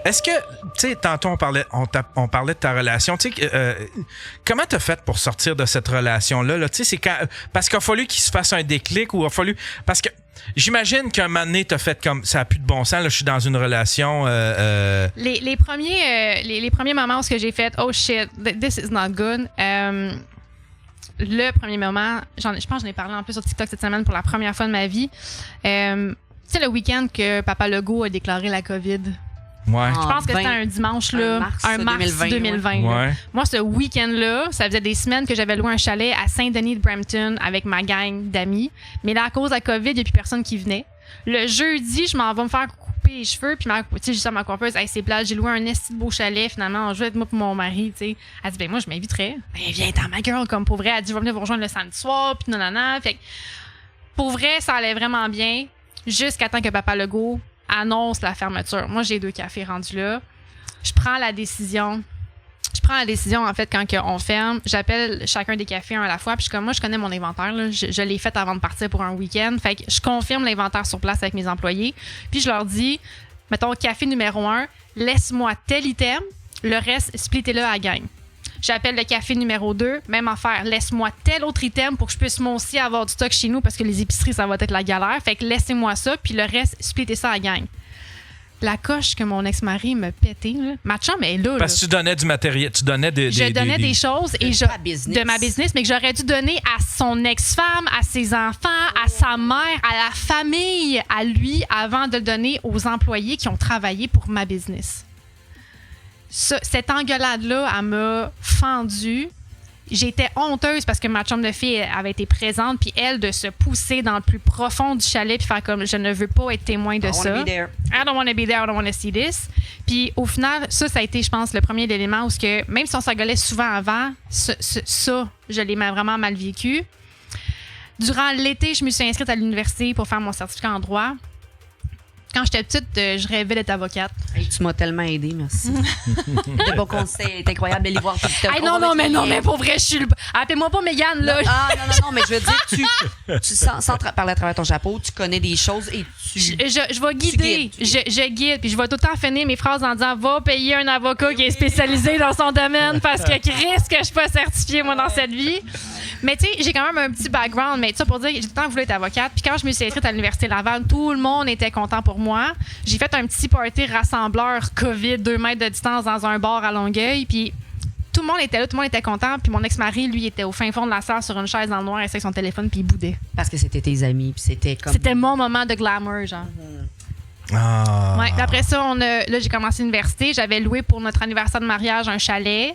Est-ce que, tu sais, tantôt on parlait de ta relation, tu sais, comment t'as fait pour sortir de cette relation-là? Là? Tu sais, c'est parce qu'il a fallu qu'il se fasse un déclic ou il a fallu... Parce que j'imagine qu'un moment donné, t'as fait comme, ça n'a plus de bon sens, là, je suis dans une relation... Les premiers moments où j'ai fait « Oh shit, this is not good », le premier moment, je pense que j'en ai parlé en plus sur TikTok cette semaine pour la première fois de ma vie. Tu sais, le week-end que Papa Legault a déclaré la COVID. Ouais. Je pense que c'était un dimanche, là, un mars 2020. Ouais. Moi, ce week-end-là, ça faisait des semaines que j'avais loué un chalet à Saint-Denis de Brampton avec ma gang d'amis. Mais là, à cause de la COVID, il n'y a plus personne qui venait. Le jeudi, je m'en vais me faire couper les cheveux. Puis, tu sais, je dis à ma coiffeuse, hey, c'est plate, j'ai loué un esti de beau chalet. Finalement, on joue avec moi pour mon mari, tu sais. Elle dit, ben, moi, je m'inviterais. Ben, viens, t'as ma girl, comme pour vrai. Elle dit, je vais venir vous rejoindre le samedi soir. Puis, non. Fait que, pour vrai, ça allait vraiment bien. Jusqu'à temps que Papa Legault annonce la fermeture. Moi, j'ai 2 cafés rendus là. Je prends la décision, en fait, quand on ferme. J'appelle chacun des cafés un à la fois. Puis moi, je connais mon inventaire. Là. Je l'ai fait avant de partir pour un week-end. Fait que je confirme l'inventaire sur place avec mes employés. Puis je leur dis, mettons, café numéro 1, laisse-moi tel item. Le reste, splittez-le à la gang. J'appelle le café numéro 2, même affaire. Laisse-moi tel autre item pour que je puisse moi aussi avoir du stock chez nous parce que les épiceries, ça va être la galère. Fait que laissez-moi ça, puis le reste, splittez ça à la gang. La coche que mon ex-mari me pétait, là. Ma chum est là. Parce que tu donnais du matériel, tu donnais des choses de ma business, mais que j'aurais dû donner à son ex-femme, à ses enfants, à sa mère, à la famille, à lui, avant de le donner aux employés qui ont travaillé pour ma business. Cette engueulade-là, elle m'a fendue. J'étais honteuse parce que ma chum de fille avait été présente, puis elle, de se pousser dans le plus profond du chalet puis faire comme, je ne veux pas être témoin de ça. I don't want to be there, I don't want to see this. Puis au final, ça a été, je pense, le premier élément où même si on s'engueulait souvent avant, ça, je l'ai vraiment mal vécu. Durant l'été, je me suis inscrite à l'université pour faire mon certificat en droit. Quand j'étais petite, je rêvais d'être avocate. Hey, tu m'as tellement aidée, merci. De bons conseils, c'est incroyable de les voir TikTok. Hey, non, mais pour vrai, je suis le... Appelez-moi pas Mégane, là. Non, mais je veux dire, tu sans parler à travers ton chapeau, tu connais des choses et tu... Je vais guider. Je guide, puis je vais tout le temps finir mes phrases en disant « Va payer un avocat qui est spécialisé dans son domaine parce que risque que je suis pas certifiée, moi, dans cette vie. » Mais tu sais, j'ai quand même un petit background, mais ça pour dire que j'ai tout le temps voulu être avocate. Puis quand je me suis inscrite à l'Université Laval, tout le monde était content pour moi. J'ai fait un petit party rassembleur COVID, 2 mètres de distance dans un bar à Longueuil. Puis tout le monde était là, tout le monde était content. Puis mon ex-mari, lui, était au fin fond de la salle sur une chaise dans le noir, avec son téléphone, puis il boudait. Parce que c'était tes amis, puis c'était comme... C'était mon moment de glamour, genre. Ah. Ouais, puis après ça, là, j'ai commencé l'université. J'avais loué pour notre anniversaire de mariage un chalet.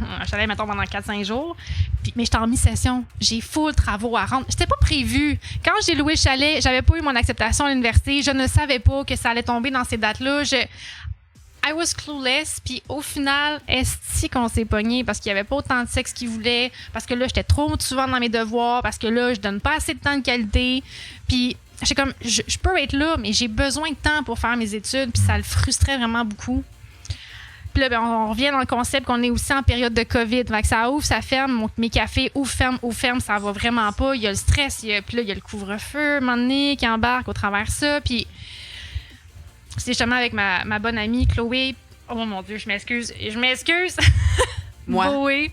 Un chalet, mettons, pendant 4-5 jours. Mais j'étais en mi-session. J'ai full travaux à rendre. C'était pas prévu. Quand j'ai loué le chalet, j'avais pas eu mon acceptation à l'université. Je ne savais pas que ça allait tomber dans ces dates-là. I was clueless. Puis au final, est-ce qu'on s'est pogné parce qu'il y avait pas autant de sexe qu'il voulait, parce que là, j'étais trop souvent dans mes devoirs, parce que là, je donne pas assez de temps de qualité. Puis j'étais comme, je peux être là, mais j'ai besoin de temps pour faire mes études. Puis ça le frustrait vraiment beaucoup. Puis là, on revient dans le concept qu'on est aussi en période de COVID. Fait que ça ouvre, ça ferme. Mes cafés ouvrent, ferment, ça va vraiment pas. Il y a le stress. Puis là, il y a le couvre-feu, un moment donné, qui embarque au travers ça. Puis c'est justement avec ma bonne amie Chloé. Oh mon Dieu, je m'excuse. Moi? Boé.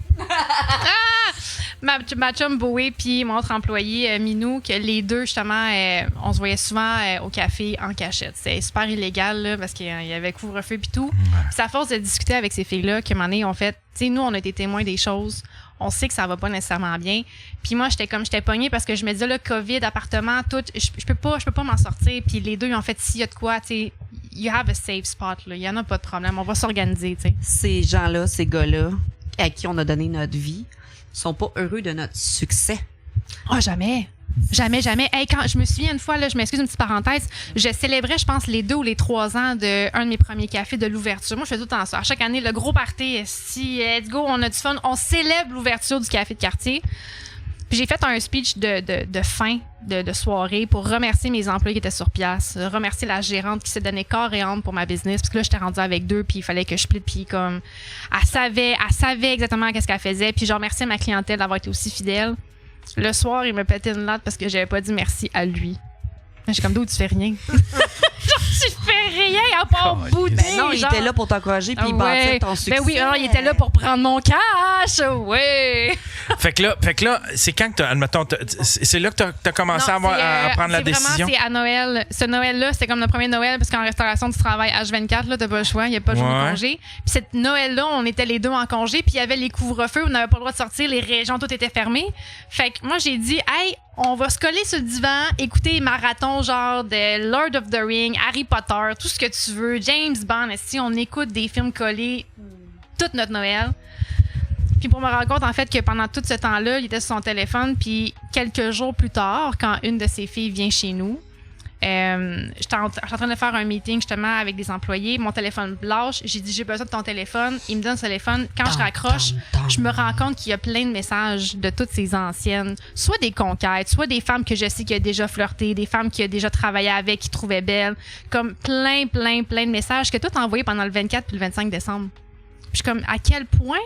Ma chum Boé puis mon autre employé Minou, que les deux, justement, on se voyait souvent au café en cachette. C'est super illégal, là, parce qu'il y avait couvre-feu puis tout. C'est à force de discuter avec ces filles-là qu'à un moment donné, on fait, tu sais, nous, on a été témoins des choses. On sait que ça va pas nécessairement bien. Puis moi, j'étais pognée parce que je me disais, là, COVID, appartement, tout, je peux pas m'en sortir. Puis les deux, ils ont fait, s'il y a de quoi, tu sais, you have a safe spot, là. Il y en a pas de problème. On va s'organiser, tu sais. Ces gens-là, ces gars-là, à qui on a donné notre vie, sont pas heureux de notre succès. Oh, jamais. Jamais. Hey, quand je me souviens une fois, là, je m'excuse, une petite parenthèse, je célébrais, je pense, les 2 ou les 3 ans de un de mes premiers cafés de l'ouverture. Moi, je fais tout le temps ça. À chaque année, le gros party, si let's go, on a du fun, on célèbre l'ouverture du café de quartier. Puis j'ai fait un speech de fin de soirée pour remercier mes employés qui étaient sur place, remercier la gérante qui s'est donné corps et âme pour ma business, parce que là, j'étais rendue avec 2, puis il fallait que je split, puis comme, elle savait exactement qu'est-ce qu'elle faisait, puis je remerciais ma clientèle d'avoir été aussi fidèle. Le soir, il me pétait une latte parce que j'avais pas dit merci à lui. J'ai comme, d'où tu fais rien? Genre, fait rien à part bouder. Ben non, il genre. était là pour t'encourager puis il bâtissait ton succès. Ben oui, alors, il était là pour prendre mon cash. Ouais. Fait que là, c'est quand que admettons, c'est là que t'as commencé Non, à prendre la décision? C'est à Noël. Ce Noël-là, c'était comme le premier Noël, parce qu'en restauration, tu travailles H24, là, t'as pas le choix, il n'y a pas de jour de congé. Puis cette Noël-là, on était les deux en congé, puis il y avait les couvre-feux, on n'avait pas le droit de sortir, les régions, tout était fermé. Fait que moi, j'ai dit, hey, on va se coller sur le divan, écouter marathon genre de Lord of the Rings, Harry Potter, tout ce que tu veux, James Bond, si on écoute des films collés toute notre Noël. Puis pour me rendre compte, en fait, que pendant tout ce temps-là, il était sur son téléphone. Puis quelques jours plus tard, quand une de ses filles vient chez nous, j'étais en train de faire un meeting justement avec des employés. Mon téléphone lâche. J'ai dit, j'ai besoin de ton téléphone. Il me donne son téléphone. Quand je raccroche, je me rends compte qu'il y a plein de messages de toutes ces anciennes. Soit des conquêtes, soit des femmes que je sais qu'il a déjà flirté, des femmes qu'il a déjà travaillé avec, qu'il trouvait belles. Comme plein de messages que toi t'as envoyé pendant le 24 puis le 25 décembre. Je suis comme, à quel point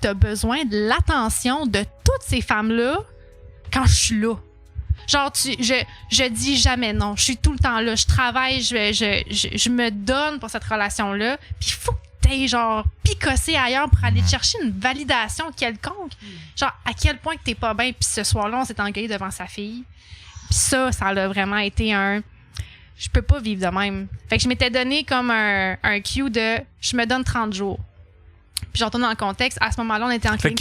t'as besoin de l'attention de toutes ces femmes-là quand je suis là? Genre, je dis jamais non. Je suis tout le temps là. Je travaille, je me donne pour cette relation-là. Puis il faut que t'ailles, genre, picosser ailleurs pour aller chercher une validation quelconque. Genre, à quel point que t'es pas bien. Puis ce soir-là, on s'est engueulé devant sa fille. Puis ça a vraiment été un... Je peux pas vivre de même. Fait que je m'étais donné comme un cue de je me donne 30 jours. Puis je retourne dans le contexte. À ce moment-là, on était en clinique.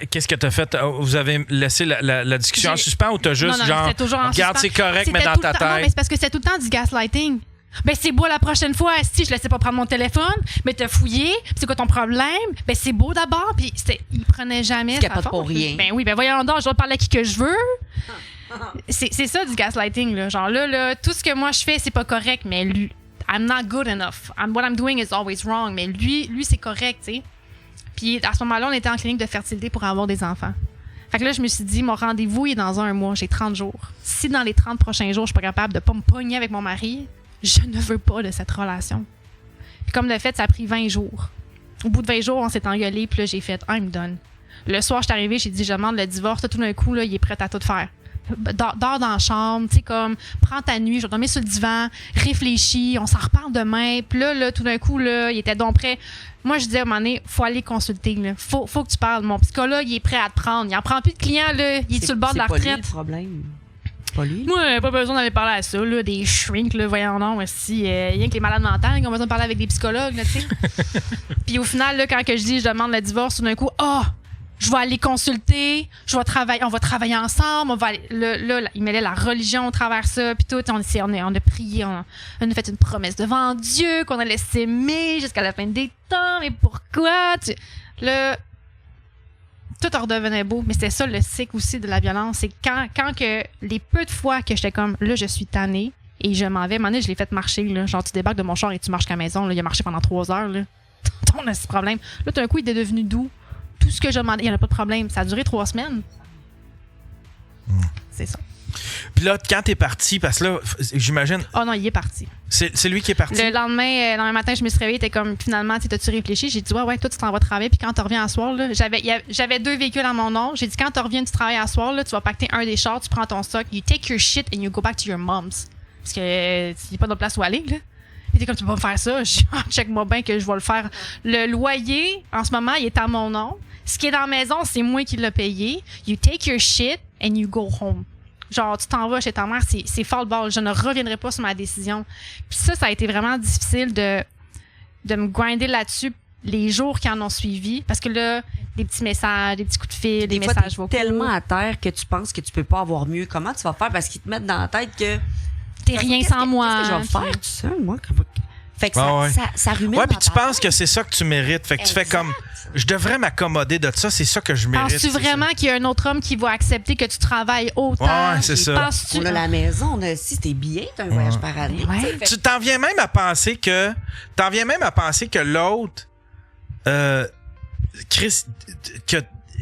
Qu'est-ce que t'as fait? Vous avez laissé la discussion en suspens ou t'as juste genre regarde, c'est correct, mais dans ta tête? Non, mais c'est parce que c'était tout le temps du gaslighting. Ben c'est beau la prochaine fois, si je laissais pas prendre mon téléphone, mais t'as fouillé, c'est quoi ton problème? Ben c'est beau d'abord, puis il prenait jamais sa faute. Pour rien. Ben oui, ben voyons donc, je dois parler à qui que je veux. C'est ça du gaslighting, là. Genre là, tout ce que moi je fais, c'est pas correct, mais lui, I'm not good enough. What I'm doing is always wrong. Mais lui c'est correct, tu sais. Puis à ce moment-là, on était en clinique de fertilité pour avoir des enfants. Fait que là, je me suis dit, mon rendez-vous il est dans 1 mois, j'ai 30 jours. Si dans les 30 prochains jours, je suis pas capable de pas me pogner avec mon mari, je ne veux pas de cette relation. Puis comme de fait, ça a pris 20 jours. Au bout de 20 jours, on s'est engueulé, puis là, j'ai fait, I'm done. Le soir, je suis arrivée, j'ai dit, je demande le divorce. Tout d'un coup, là, il est prêt à tout faire. Dors dans la chambre, tu sais, comme, prends ta nuit, je vais dormir sur le divan, réfléchis, on s'en reparle demain. Puis là, tout d'un coup, là, il était donc prêt. Moi, je disais à un moment donné, faut aller consulter, là. Faut que tu parles. Mon psychologue, il est prêt à te prendre. Il en prend plus de clients, là. Il est sur le bord de la retraite. C'est pas lui le problème. Pas lui. Moi, pas besoin d'aller parler à ça, là. Des shrinks, là, voyons donc, aussi. Rien que les malades mentales qui ont besoin de parler avec des psychologues, là, tu sais. Puis au final, là, quand que je dis, je demande le divorce, tout d'un coup, je vais aller consulter, on va travailler ensemble, là, il mêlait la religion au travers ça, puis tout, on a prié, on a fait une promesse devant Dieu qu'on allait s'aimer jusqu'à la fin des temps, mais pourquoi? Là, tout redevenait beau, mais c'était ça le cycle aussi de la violence, c'est quand que les peu de fois que j'étais comme, là, je suis tannée, et je m'en vais, à un moment donné, je l'ai fait marcher, là, genre, tu débarques de mon char et tu marches qu'à la maison, là, il a marché pendant 3 heures, là. On a ce problème. Là, tout d'un coup, il est devenu doux. Tout ce que je demandais, il n'y en a pas de problème. Ça a duré 3 semaines. C'est ça. Puis là, quand t'es parti, parce que là, j'imagine... Oh non, il est parti. C'est lui qui est parti? Le lendemain matin, je me suis réveillée, t'es comme, finalement, t'as-tu réfléchi? J'ai dit, ouais, toi, tu t'en vas travailler, puis quand tu reviens à soir, là, j'avais 2 véhicules à mon nom. J'ai dit, quand tu reviens du travail à soir, là, tu vas pacter un des chars, tu prends ton stock, you take your shit and you go back to your mom's. Parce que il n'y a pas d'autre place où aller, là. Il était comme, tu peux pas me faire ça. Je dis, check-moi bien que je vais le faire. Le loyer, en ce moment, il est à mon nom. Ce qui est dans la maison, c'est moi qui l'ai payé. You take your shit and you go home. Genre, tu t'en vas chez ta mère, c'est fall ball. Je ne reviendrai pas sur ma décision. Puis ça a été vraiment difficile de me grinder là-dessus les jours qui en ont suivi. Parce que là, des petits messages, des petits coups de fil, des messages vocaux. Tellement à terre que tu penses que tu peux pas avoir mieux. Comment tu vas faire? Parce qu'ils te mettent dans la tête que... T'es rien sans moi. Qu'est-ce que je vais faire tout seul, moi? Fait que ça rumine. Ouais, puis tu penses que c'est ça que tu mérites. Fait que tu fais comme, je devrais m'accommoder de ça, c'est ça que je mérite. Penses-tu vraiment qu'il y a un autre homme qui va accepter que tu travailles autant? Ouais, c'est ça. On a la maison, on a si c'était bien, t'as un voyage par année. Ouais. Tu t'en viens même à penser que l'autre, Chris,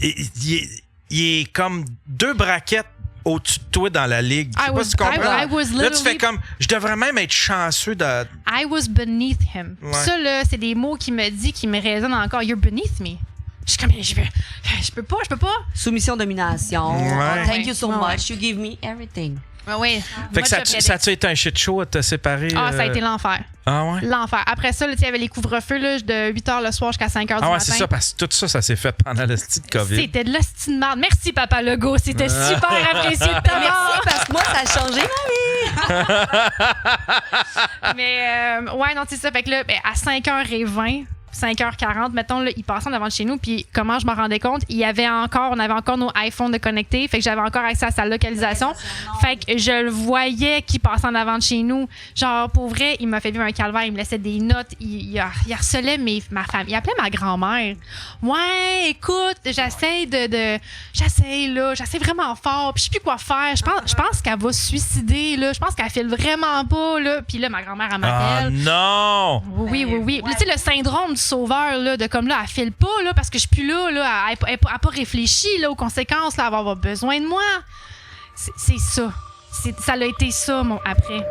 il est comme 2 braquettes au-dessus de toi dans la ligue. Je sais pas si tu comprends. Là, tu fais comme, je devrais même être chanceux de... I was beneath him. Ouais. Ça, là, c'est des mots qu'il me dit qui me résonnent encore. You're beneath me. Je suis comme, je peux pas. Soumission, domination. Ouais. Thank you so much. You give me everything. Oui. Fait que ça a-tu été un shit show à te séparer? Ah, ça a été l'enfer. Ah ouais? L'enfer. Après ça, il y avait les couvre-feux là, de 8h le soir jusqu'à 5h du matin. Ah ouais, c'est ça, parce que tout ça, ça s'est fait pendant le style de COVID. C'était de l'hostie de merde. Merci, Papa Legault. C'était super apprécié de ta part. Parce que moi, ça a changé ma vie. Mais, ouais, non, c'est ça. Fait que là, à 5h20, 5h40, mettons, là, il passait en avant de chez nous, puis comment je m'en rendais compte, on avait encore nos iPhones de connectés, fait que j'avais encore accès à sa localisation. Fait que je le voyais qui passait en avant de chez nous. Genre, pour vrai, il m'a fait vivre un calvaire, il me laissait des notes, il harcelait ma femme. Il appelait ma grand-mère. Ouais, écoute, j'essaie vraiment fort, puis je sais plus quoi faire. Je pense qu'elle va se suicider, là. Je pense qu'elle file vraiment pas, là. Puis là, ma grand-mère, elle m'appelle. Ah non! Oui. Tu sais, le syndrome du sauveur, là, de comme là, elle file pas, là, parce que je suis plus là, elle a pas réfléchi, là, aux conséquences, là, elle va avoir besoin de moi. C'est ça. Ça l'a été ça, mon après.